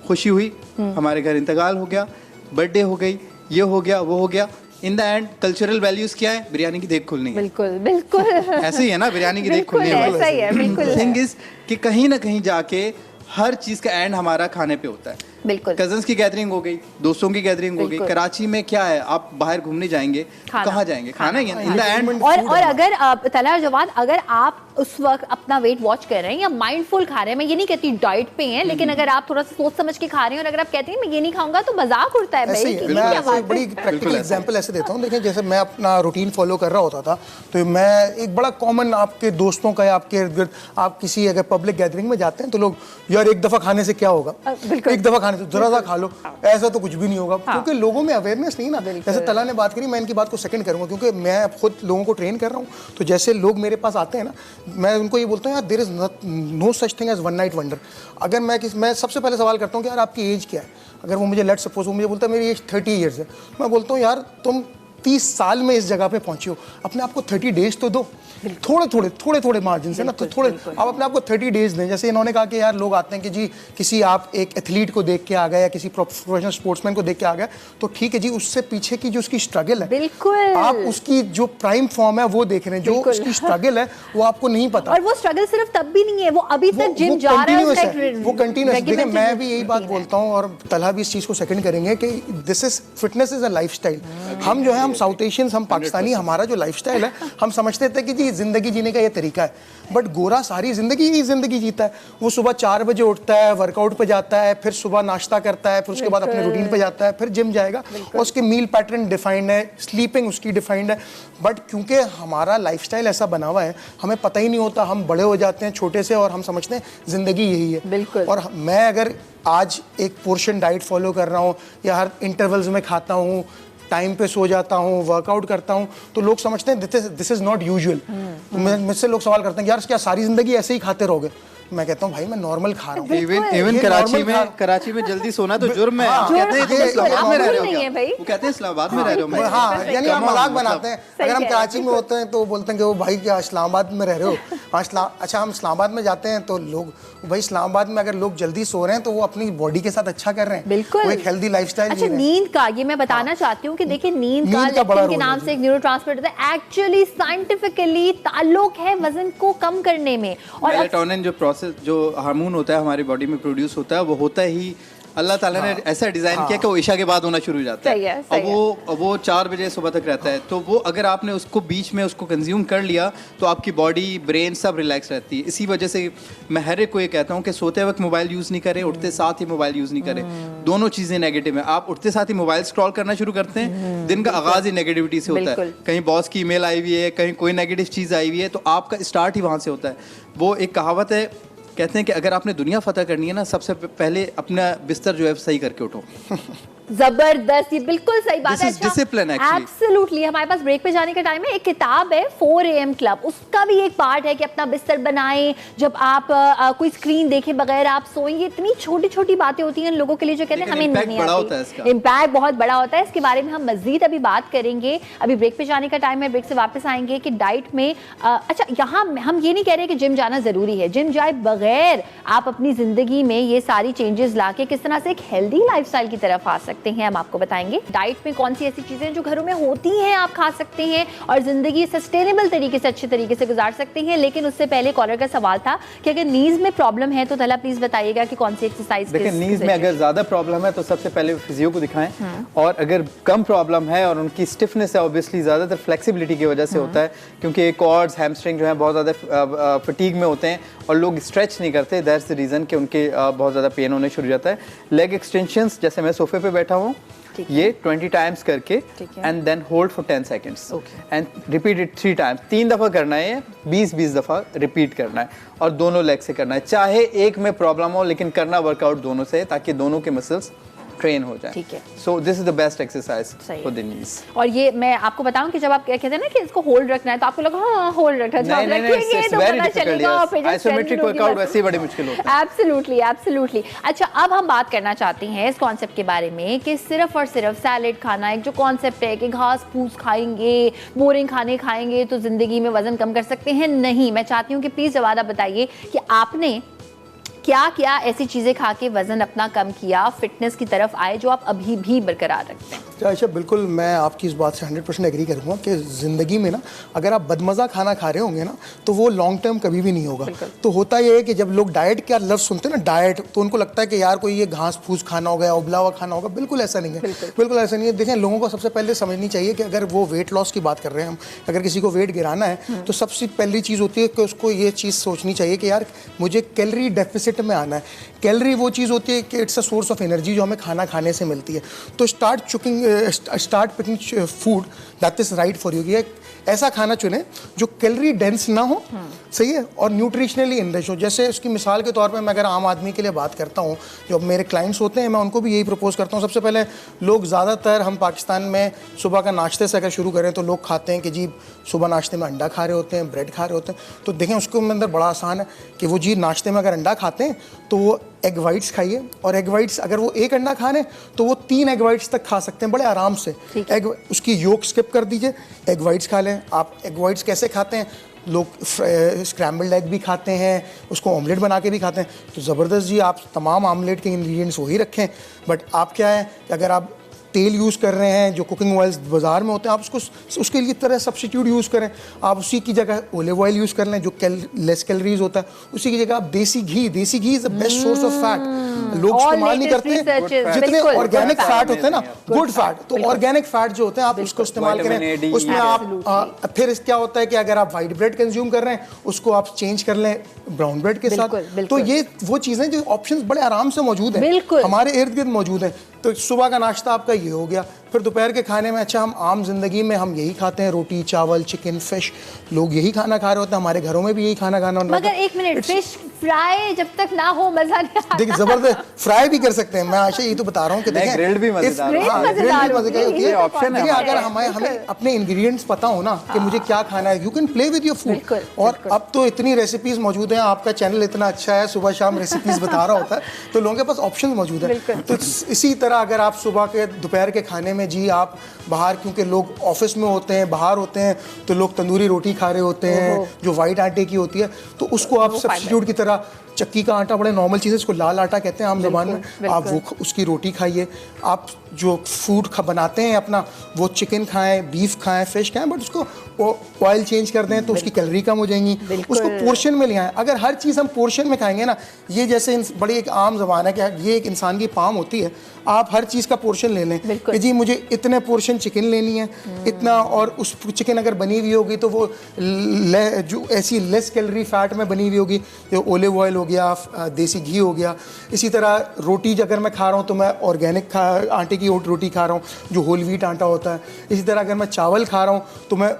खुशी हुई, हमारे घर इंतकाल हो गया, बर्थडे हो गई, ये हो गया वो हो गया, in the end cultural values क्या है? बिरयानी की देख खुलनी है। बिल्कुल बिल्कुल ऐसे ही है ना, बिरयानी की देख खुलनी है। ऐसा ही है, बिल्कुल। थिंग इज कि कहीं ना कहीं जाके हर चीज़ का एंड हमारा खाने पे होता है। बिल्कुल। कजन्स की गैदरिंग हो गई, दोस्तों की गैदरिंग हो गई। बिल्कुल। कराची में क्या है, आप बाहर घूमने जाएंगे, कहाँ जाएंगे, खाना ही है इन द एंड। और अगर तला जवान, अगर आप उस वक्त अपना वेट वॉच कर रहे हैं या माइंडफुल खा रहे हैं, मैं ये नहीं कहती डाइट पे हैं, लेकिन अगर आप थोड़ा सा सोच समझ के खा रहे हैं और अगर आप कहते हैं मैं ये नहीं खाऊंगा, तो मजाक उड़ता है भाई ऐसे कि ही ये मैं क्या ऐसे बात बड़ी है। प्रैक्टिकल एग्जांपल ऐसे देता हूँ। देखिए जैसे मैं अपना रूटीन फॉलो कर रहा होता था, तो मैं एक बड़ा कॉमन आपके दोस्तों का या आपके इर्द गिर्द आप किसी अगर पब्लिक गैदरिंग में जाते हैं तो लोग यार एक दफा खाने से क्या होगा, बिल्कुल। एक दफा खाने से जरा सा खा लो, ऐसा तो कुछ भी नहीं होगा, क्योंकि लोगों में अवेयरनेस नहीं ना। जैसे तला ने बात करी, मैं इनकी बात को सेकंड करूंगा, क्योंकि मैं खुद लोगों को ट्रेन कर रहा हूँ। तो जैसे लोग मेरे पास आते हैं ना, मैं उनको ये बोलता हूँ यार there is no such thing as one night wonder. अगर मैं सबसे पहले सवाल करता हूँ कि यार आपकी एज क्या है। अगर वो मुझे लेट सपोज वो मुझे बोलता है मेरी एज 30 ईयर्स है, मैं बोलता हूँ यार तुम 30 साल में इस जगह पे पहुंचे हो, अपने आप को 30 डेज तो दो, थोड़े मार्जिन से ना, तो थोड़े आप अपने आप को 30 डेज दें। जैसे इन्होंने कहा कि यार लोग आते हैं कि जी किसी आप एक एथलीट को देख के आ गए या किसी प्रोफेशनल स्पोर्ट्समैन को देख के आ गए, तो ठीक है जी, उससे पीछे की जो उसकी स्ट्रगल है, बिल्कुल, आप उसकी जो प्राइम फॉर्म है वो देख रहे हैं, जो उसकी स्ट्रगल है वो आपको नहीं पता। और वो स्ट्रगल सिर्फ तब भी नहीं है, वो अभी तक जिम जा रहा है, वो कंटिन्यूअस। देखिए मैं भी यही बात बोलता हूँ और तलहा भी इस चीज़ को सेकंड करेंगे कि this is fitness is a lifestyle. हम जो है, हम साउथ एशियंस, हम पाकिस्तानी, हमारा जो लाइफस्टाइल है, हम समझते थे कि जी जिंदगी जीने का ये तरीका है, बट गोरा सारी जिंदगी ही जिंदगी जीता है। वो सुबह 4 बजे उठता है, वर्कआउट पे जाता है, फिर सुबह नाश्ता करता है, फिर उसके बाद अपने रूटीन पे जाता है, फिर जिम जाएगा, और उसके मील पैटर्न डिफाइंड है, स्लीपिंग उसकी डिफाइंड है। बट क्योंकि हमारा लाइफस्टाइल ऐसा बना हुआ है, हमें पता ही नहीं होता, हम बड़े हो जाते हैं छोटे से और हम समझते हैं जिंदगी यही है। बिल्कुल। और मैं अगर आज एक पोर्शन डाइट फॉलो कर रहा हूँ या हर इंटरवल्स में खाता हूँ, टाइम पे सो जाता हूँ, वर्कआउट करता हूँ, तो लोग समझते हैं दिस इज नॉट यूजुअल। मुझसे लोग सवाल करते हैं यार क्या सारी जिंदगी ऐसे ही खाते रहोगे। मैं कहता हूँ भाई मैं नॉर्मल खा रहा हूँ। इवन कराची में जल्दी सोना तो जुर्म है। कहते हैं तुम इस्लामाबाद में रह रहे हो क्या? वो कहते हैं इस्लामाबाद में रह रहे हो। हाँ, यानी हम मजाक बनाते हैं। अगर हम कराची में होते हैं तो बोलते हैं कि वो भाई क्या इस्लामाबाद में रह रहे हो। अच्छा, हम इस्लामाबाद में जाते हैं तो लोग भाई इस्लामाबाद में अगर लोग जल्दी सो रहे हैं तो वो अपनी बॉडी के साथ अच्छा कर रहे हैं, बिल्कुल, वो एक हेल्दी लाइफस्टाइल जी रहे हैं। नींद का ये मैं बताना चाहती हूँ कि देखिए नींद का लेप्टिन के नाम से एक न्यूरोट्रांसमीटर होता है, एक्चुअली साइंटिफिकली ताल्लुक है वजन को कम करने में। और मेलाटोनिन जो प्रोसेस, जो हार्मोन होता है हमारी बॉडी में प्रोड्यूस होता है, वो होता ही अल्लाह ताला ने ऐसा डिजाइन किया कि वो ईशा के बाद होना शुरू हो जाता है। अब वो 4 बजे सुबह तक रहता है, तो वो अगर आपने उसको बीच में उसको कंज्यूम कर लिया तो आपकी बॉडी, ब्रेन सब रिलैक्स रहती है। इसी वजह से मैं हर एक को ये कहता हूँ कि सोते वक्त मोबाइल यूज़ नहीं करें, उठते साथ ही मोबाइल यूज़ नहीं करें। दोनों चीज़ें नेगेटिव है। आप उठते साथ ही मोबाइल स्क्रॉल करना शुरू करते हैं, दिन का आगाज ही नेगेटिविटी से होता है। कहीं बॉस की ईमेल आई हुई है, कहीं कोई नेगेटिव चीज़ आई हुई है, तो आपका स्टार्ट ही वहाँ से होता है। वो एक कहावत है, कहते हैं कि अगर आपने दुनिया फतह करनी है ना, सबसे पहले अपना बिस्तर जो है सही करके उठो। जबरदस्त, ये बिल्कुल सही बात है। Discipline actually. एब्सोल्युटली। हमारे पास ब्रेक पे जाने का टाइम है। एक किताब है 4 AM क्लब, उसका भी एक पार्ट है कि अपना बिस्तर बनाएं, जब आप कोई स्क्रीन देखे बगैर आप सोएंगे। इतनी छोटी छोटी बातें होती हैं लोगों के लिए जो कहते हैं हमें नहीं आती। इम्पैक्ट बहुत बड़ा होता है। इसके बारे में हम मजीद अभी बात करेंगे। अभी ब्रेक पे जाने का टाइम है, ब्रेक से वापस आएंगे कि डाइट में अच्छा, यहाँ हम ये नहीं कह रहे कि जिम जाना जरूरी है। जिम जाए बगैर आप अपनी जिंदगी में ये सारी चेंजेस लाके किस तरह से एक हेल्दी लाइफस्टाइल की तरफ आ सकते हैं, हम आपको बताएंगे। डाइट में कौन सी ऐसी चीजें जो घरों में होती हैं आप खा सकते हैं और जिंदगी सस्टेनेबल तरीके से, अच्छे तरीके से गुजार सकते हैं। लेकिन उससे पहले कॉलर का सवाल था कि अगर नीज में प्रॉब्लम है तो तला प्लीज बताइएगा कि कौन सी एक्सरसाइज। देखिए नीज में अगर ज्यादा प्रॉब्लम है तो सबसे पहले फिजियो को दिखाएं, और अगर कम प्रॉब्लम है और उनकी स्टिफनेस है, ऑब्वियसली ज्यादातर फ्लेक्सिबिलिटी की वजह से होता है, क्योंकि कॉर्ड्स, हैमस्ट्रिंग जो है बहुत ज्यादा फटीग में होते हैं और लोग स्ट्रेच नहीं करते। दैट्स द रीजन कि उनके बहुत ज्यादा पेन होने शुरू हो जाता है। लेग एक्सटेंशंस, जैसे मैं सोफे पे बैठा हूँ, ये 20 टाइम्स करके and then hold for 10 seconds and repeat it 3 times. 3 दफ़ा करना है, 20-20 दफ़ा रिपीट करना है और दोनों लेग से करना है। चाहे एक में प्रॉब्लम हो, लेकिन करना वर्कआउट दोनों से, ताकि दोनों के मसल्स ट्रेन हो जाए। ठीक है। So this is the best exercise for the knees. और ये मैं आपको बताऊं कि जब आप कहते हैं ना कि इसको होल्ड रखना है, तो आपको लगा हाँ होल्ड रखना है, जब रखेंगे तो पता चलेगा। आइसोमेट्रिक वर्कआउट वैसे ही बड़ी मुश्किल होता है। Absolutely, absolutely. अच्छा, अब हम बात करना चाहते हैं इस कॉन्सेप्ट के बारे में कि सिर्फ और सिर्फ सैलेड खाना, एक जो कॉन्सेप्ट है कि घास फूस खाएंगे, बोरिंग खाने खाएंगे तो जिंदगी में वजन कम कर सकते हैं। नहीं, मैं चाहती हूँ कि प्लीज जवाब आप बताइए कि आपने क्या क्या ऐसी चीजें खा के वजन अपना कम किया, फिटनेस की तरफ आए, जो आप अभी भी बरकरार रखते हैं। अच्छा, बिल्कुल मैं आपकी इस बात से 100% एग्री करूँगा कि ज़िंदगी में ना अगर आप बदमज़ा खाना खा रहे होंगे ना तो वो लॉन्ग टर्म कभी भी नहीं होगा। तो होता ये है कि जब लोग डाइट का लफ्ज़ सुनते हैं ना, डाइट, तो उनको लगता है कि यार कोई ये घास फूस खाना होगा या उबला हुआ खाना होगा। बिल्कुल ऐसा नहीं है, बिल्कुल ऐसा नहीं है। देखें, लोगों को सबसे पहले समझनी चाहिए कि अगर वो वेट लॉस की बात कर रहे हैं हम, अगर किसी को वेट गिराना है तो सबसे पहली चीज़ होती है कि उसको ये चीज़ सोचनी चाहिए कि यार मुझे कैलोरी डेफिसिट में आना है। कैलोरी वो चीज़ होती है कि it's a source of energy जो हमें खाना खाने से मिलती है। तो start picking food that is right for you. ये ऐसा खाना चुने जो कैलोरी डेंस ना हो, सही है, और न्यूट्रिशनली इनरिच हो। जैसे उसकी मिसाल के तौर पे मैं अगर आम आदमी के लिए बात करता हूँ, जो मेरे क्लाइंट्स होते हैं, मैं उनको भी यही प्रपोज करता हूँ। सबसे पहले लोग ज़्यादातर, हम पाकिस्तान में सुबह का नाश्ते से अगर शुरू करें तो लोग खाते हैं कि जी सुबह नाश्ते में अंडा खा रहे होते हैं, ब्रेड खा रहे होते हैं। तो देखें, उसके अंदर बड़ा आसान है कि वो जी नाश्ते में अगर अंडा खाते हैं तो वो एग वाइट्स खाइए, और एग वाइट्स अगर वो एक अंडा खा रहे हैं तो वो 3 एग वाइट्स तक खा सकते हैं बड़े आराम से। एग, उसकी योक स्किप कर दीजिए, एग वाइट्स खा लें। आप एग वाइट्स कैसे खाते हैं? लोग स्क्रैम्बल्ड एग भी खाते हैं, उसको ऑमलेट बना के भी खाते हैं। तो ज़बरदस्त जी, आप तमाम ऑमलेट के इंग्रेडिएंट्स वही रखें, बट आप क्या है कि अगर आप तेल यूज़ कर रहे हैं जो कुकिंग ऑयल्स बाज़ार में होते हैं, आप उसको उसके लिए तरह सब्स्टिट्यूट यूज़ करें। आप उसी की जगह ओलिव ऑयल यूज़ कर लें जो लेस कैलोरीज होता है। उसी की जगह आप desi ghee is the best source of fat. लोग इस्तेमाल नहीं करते हैं। जितने ऑर्गेनिक फैट होते हैं ना, गुड फैट, तो ऑर्गेनिक फैट जो होते हैं आप उसको इस्तेमाल करें। उसमें आप फिर क्या होता है कि अगर आप वाइट ब्रेड कंज्यूम कर रहे हैं उसको आप चेंज कर लें ब्राउन ब्रेड के साथ। तो ये वो चीज़ें जो ऑप्शंस बड़े आराम से मौजूद हैं, हमारे इर्द गिर्द मौजूद हैं। तो सुबह का नाश्ता आपका ये हो गया। फिर दोपहर के खाने में, अच्छा, हम आम जिंदगी में हम यही खाते हैं, रोटी चावल चिकन फिश, लोग यही खाना खा रहे होते हैं। हमारे घरों में भी यही खाना खाना होता है। मगर एक मिनट, फिश फ्राई जब तक ना हो मजा नहीं आता। देखिए, जबरदस्त फ्राई भी कर सकते हैं। मैं आशा यही तो बता रहा हूँ कि देखिए, ग्रिल्ड भी मजेदार है। ये ऑप्शन है। अगर हमें अपने इंग्रेडिएंट्स पता हो ना कि मुझे क्या खाना है, you can play with your food. और अब तो इतनी रेसिपीज मौजूद हैं, आपका चैनल इतना अच्छा है, सुबह शाम रेसिपीज बता रहा होता है, तो लोगों के पास ऑप्शन मौजूद है। तो इसी तरह अगर आप सुबह के दोपहर के खाने में जी आप बाहर, क्योंकि लोग ऑफिस में होते हैं, बाहर होते हैं, तो लोग तंदूरी रोटी खा रहे होते हैं जो वाइट आटे की होती है, तो उसको आप सब्स्टिट्यूट की तरह, चक्की का आटा बड़े नॉर्मल चीज़ है, इसको लाल आटा कहते हैं आम ज़बान में, आप वो उसकी रोटी खाइए। आप जो फूड बनाते हैं अपना, वो चिकन खाएं, बीफ खाएं, फिश खाएं, बट उसको ऑयल चेंज कर दें तो उसकी कैलोरी कम हो जाएंगी। उसको पोर्शन में ले आएं। अगर हर चीज़ हम पोर्शन में खाएंगे ना, ये जैसे बड़ी एक आम ज़बान है कि ये एक इंसान की पाम होती है, आप हर चीज़ का पोर्शन ले लें कि जी मुझे इतने पोर्शन चिकन लेनी है, इतना, और उस चिकन अगर बनी हुई होगी तो वो जो ऐसी लेस कैलोरी फैट में बनी हुई होगी, जो ओलिव ऑयल हो गया, देसी घी हो गया। इसी तरह रोटी अगर मैं खा रहा हूँ तो मैं ऑर्गेनिक आटे की रोटी खा रहा हूँ जो होल व्हीट आटा होता है। इसी तरह अगर मैं चावल खा रहा हूँ तो मैं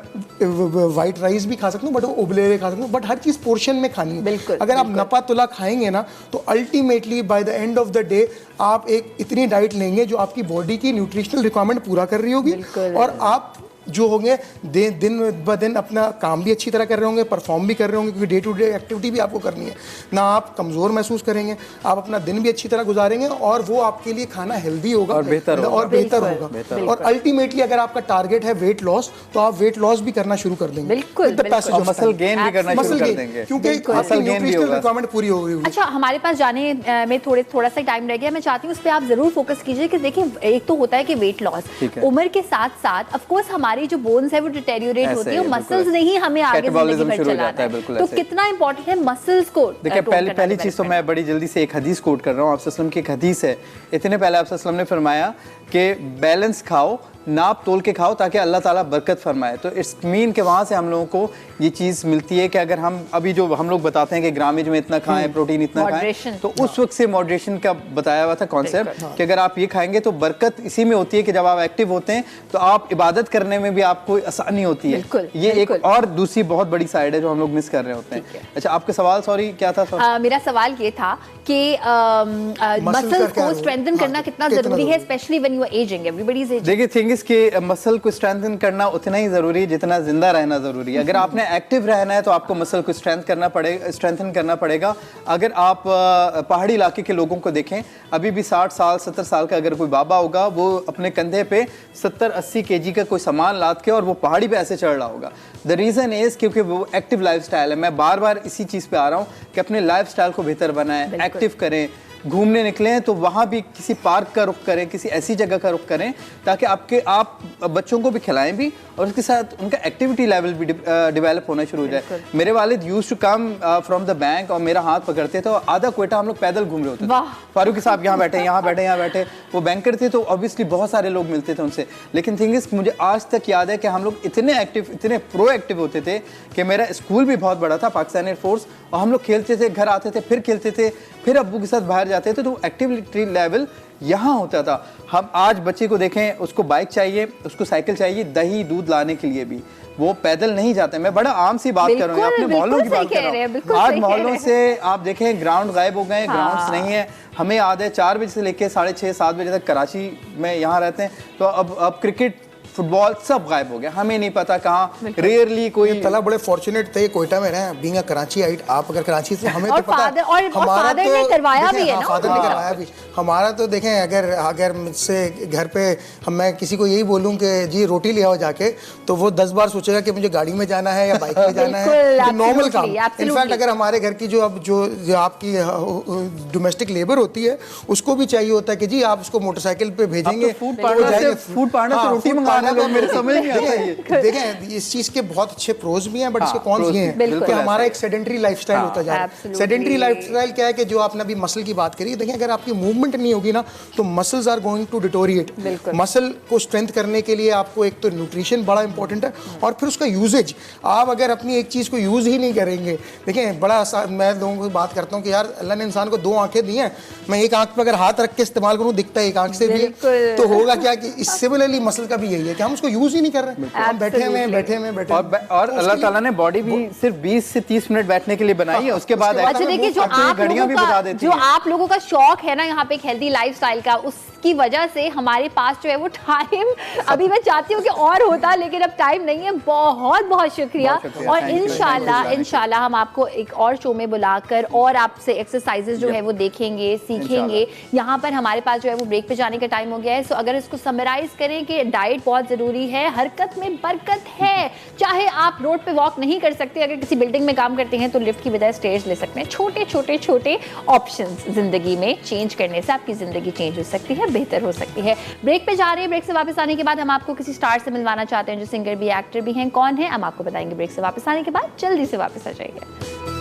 वाइट राइस भी खा सकता हूँ, बट वो उबले हुए खा सकता हूँ। बट हर चीज़ पोर्शन में खानी है। अगर आप नपा तुला खाएंगे ना, तो ultimately by the end of the day आप एक इतनी डाइट लेंगे जो आपकी बॉडी की न्यूट्रिशनल रिक्वायरमेंट पूरा कर रही होगी, और आप जो होंगे दिन ब दिन अपना काम भी अच्छी तरह कर रहे होंगे, परफॉर्म भी कर रहे होंगे, क्योंकि डे टू डे एक्टिविटी भी आपको करनी है ना। आप कमज़ोर महसूस करेंगे, आप अपना दिन भी अच्छी तरह गुजारेंगे, और वो आपके लिए खाना हेल्दी होगा और बेहतर होगा। और अल्टीमेटली अगर आपका टारगेट है वेट लॉस, तो आप वेट लॉस भी करना शुरू कर देंगे, मसल गेन भी करना शुरू कर देंगे, क्योंकि आपकी न्यूट्रिशनल रिक्वायरमेंट पूरी हो गई। अच्छा, हमारे पास जाने में थोड़ा सा टाइम रह गया। मैं चाहती हूँ उस पर आप जरूर फोकस कीजिए कि देखिए, एक तो होता है कि वेट लॉस उम्र के साथ साथ ऑफ कोर्स हमारी जो बोन्स है वो डिटेरियोरेट होती है, मसल्स नहीं हमें आगे जिंदगी भर चलाना है। तो कितना इंपॉर्टेंट है मसल्स को। देखिए, पहली चीज तो मैं बड़ी जल्दी से एक हदीस कोट कर रहा हूँ। आप सल्लल्लाहु अलैहि वसल्लम की एक हदीस है। इतने पहले आप सल्लल्लाहु अलैहि वसल्लम ने फरमाया कि बैलेंस खाओ, नाप तोल के खाओ, ताकि अल्लाह ताला बरकत फरमाए। तो इट्स मीन के वहाँ से हम लोगों को ये चीज़ मिलती है कि अगर हम अभी जो हम लोग बताते हैं कि ग्रामेज में इतना खाएं, प्रोटीन इतना खाएं, तो उस वक्त से मॉडरेशन का बताया हुआ था कॉन्सेप्ट कि अगर आप ये खाएंगे तो बरकत इसी में होती है कि जब आप एक्टिव होते हैं तो आप इबादत करने में भी आपको आसानी होती है। ये एक और दूसरी बहुत बड़ी साइड है जो हम लोग मिस कर रहे होते हैं। अच्छा, आपका सवाल सॉरी क्या था? मेरा सवाल ये था कि मसल्स को स्ट्रेंथन करना कितना जरूरी है, specially when you are ageing, everybody is ageing. देखिए, थिंग इज कि मसल को स्ट्रेंथन करना उतना ही जरूरी है जितना जिंदा रहना जरूरी है। अगर आपने एक्टिव रहना है तो आपको मसल को स्ट्रेंथन करना पड़ेगा। अगर आप पहाड़ी इलाके के लोगों को देखें, अभी भी 60 साल 70 साल का अगर कोई बाबा होगा, वो अपने कंधे पे 70-80 kg का कोई सामान लाद के और वो पहाड़ी पे ऐसे चढ़ रहा होगा। द रीजन इज क्योंकि वो एक्टिव लाइफस्टाइल है। मैं बार बार इसी चीज पे आ रहा हूँ कि अपने लाइफस्टाइल को बेहतर बनाएं, एक्टिव करें, घूमने निकले हैं तो वहाँ भी किसी पार्क का रुख करें, किसी ऐसी जगह का रुख करें ताकि आप बच्चों को भी खिलाएं भी और उसके साथ उनका एक्टिविटी लेवल भी डेवलप होना शुरू हो जाए। मेरे वालिद used to come from the bank और मेरा हाथ पकड़ते थे और आधा क्वेटा हम लोग पैदल घूम रहे होते थे। फारूकी साहब यहाँ बैठे, यहाँ बैठे, यहाँ बैठे। वो बैंकर थे तो ऑब्वियसली बहुत सारे लोग मिलते थे उनसे, लेकिन थिंग इज मुझे आज तक याद है कि हम लोग इतने एक्टिव, इतने प्रोएक्टिव होते थे कि मेरा स्कूल भी बहुत बड़ा था, पाकिस्तान एयरफोर्स, और हम लोग खेलते थे, घर आते थे, फिर खेलते थे, फिर अब्बू के साथ बाहर जाते थे। तो एक्टिविटी लेवल यहाँ होता था। हम आज बच्चे को देखें, उसको बाइक चाहिए, उसको साइकिल चाहिए, दही दूध लाने के लिए भी वो पैदल नहीं जाते। मैं बड़ा आम सी बात कर रहा हूँ, अपने मोहल्लों की बात कर रहा हूँ। आज मोहल्लों से आप देखें ग्राउंड गायब हो गए, ग्राउंड्स नहीं है। हमें याद है 4 बजे से लेके 6:30 7 बजे तक कराची में यहाँ रहते हैं, तो अब क्रिकेट फुटबॉल सब गायब हो गया, हमें नहीं पता कहाँ। रेयरली कोई तला बड़े फॉर्चुनेट थे कोयटा में रहे, बीइंग अ कराची आइट। आप अगर कराची से, हमें तो पता है हमारा तो ने करवाया भी है ना, फादर ने करवाया भी। हमारा तो देखें, अगर मुझसे घर पे मैं किसी को यही बोलूं कि जी रोटी ले आओ जाके, तो वो 10 बार सोचेगा कि मुझे गाड़ी में जाना है या बाइक में जाना है, नॉर्मल काम। इनफैक्ट अगर हमारे घर की जो आपकी डोमेस्टिक लेबर होती है उसको भी चाहिए होता है कि जी आप उसको मोटरसाइकिल पे भेजेंगे, फूड पार्टनर से रोटी मंगाना लोग मेरे समझ नहीं आता ये। देखें इस चीज के बहुत अच्छे प्रोज भी हैं, बट इसके कॉन्स ये हैं कि हमारा एक सेडेंटरी लाइफस्टाइल होता जा रहा है। सेडेंटरी लाइफस्टाइल क्या है कि जो आपने अभी मसल की बात करी, देखें अगर आपकी मूवमेंट नहीं होगी ना तो muscles are going to deteriorate. Muscle को स्ट्रेंथ करने के लिए आपको एक तो न्यूट्रिशन बड़ा इंपॉर्टेंट है और फिर उसका यूजेज। आप अगर अपनी एक चीज को यूज ही नहीं करेंगे, देखें बड़ा मैं लोगों को बात करता हूँ कि यार अल्लाह ने इंसान को 2 आंखें दी हैं, मैं एक आंख पे अगर हाथ रख के इस्तेमाल करूँ दिखता है एक आंख से भी, तो होगा क्या कि सिमिलरली मसल का भी यही है कि हम उसको यूज ही नहीं कर रहे हैं, हम बैठे हैं। और अल्लाह ताला ने बॉडी भी सिर्फ 20 से 30 मिनट बैठने के लिए बनाई है, उसके बाद देखिए जो आप लोगों का शौक है ना यहाँ पे एक हेल्दी लाइफस्टाइल का, उसकी वजह से हमारे पास जो है वो टाइम अभी मैं चाहती हूँ कि और होता, लेकिन अब टाइम नहीं है। बहुत बहुत शुक्रिया और इंशाल्लाह हम आपको एक और शो में बुलाकर और आपसे एक्सरसाइजेस जो है वो देखेंगे, सीखेंगे। यहाँ पर हमारे पास जो है वो ब्रेक पे जाने का टाइम हो गया है। सो अगर इसको समराइज करें कि डाइट बहुत जरूरी है, हरकत में बरकत है। चाहे आप रोड पे वॉक नहीं कर सकते, अगर किसी बिल्डिंग में काम करते हैं तो लिफ्ट की बजाय स्टेयर्स ले सकते हैं। छोटे ऑप्शंस जिंदगी में चेंज करने से आपकी जिंदगी चेंज हो सकती है, बेहतर हो सकती है। ब्रेक पे जा रहे हैं। ब्रेक से वापस आने के बाद हम आपको किसी स्टार से मिलवाना चाहते हैं जो सिंगर भी एक्टर भी हैं। कौन है हम आपको बताएंगे ब्रेक से वापस आने के बाद। जल्दी से वापस आ जाइए।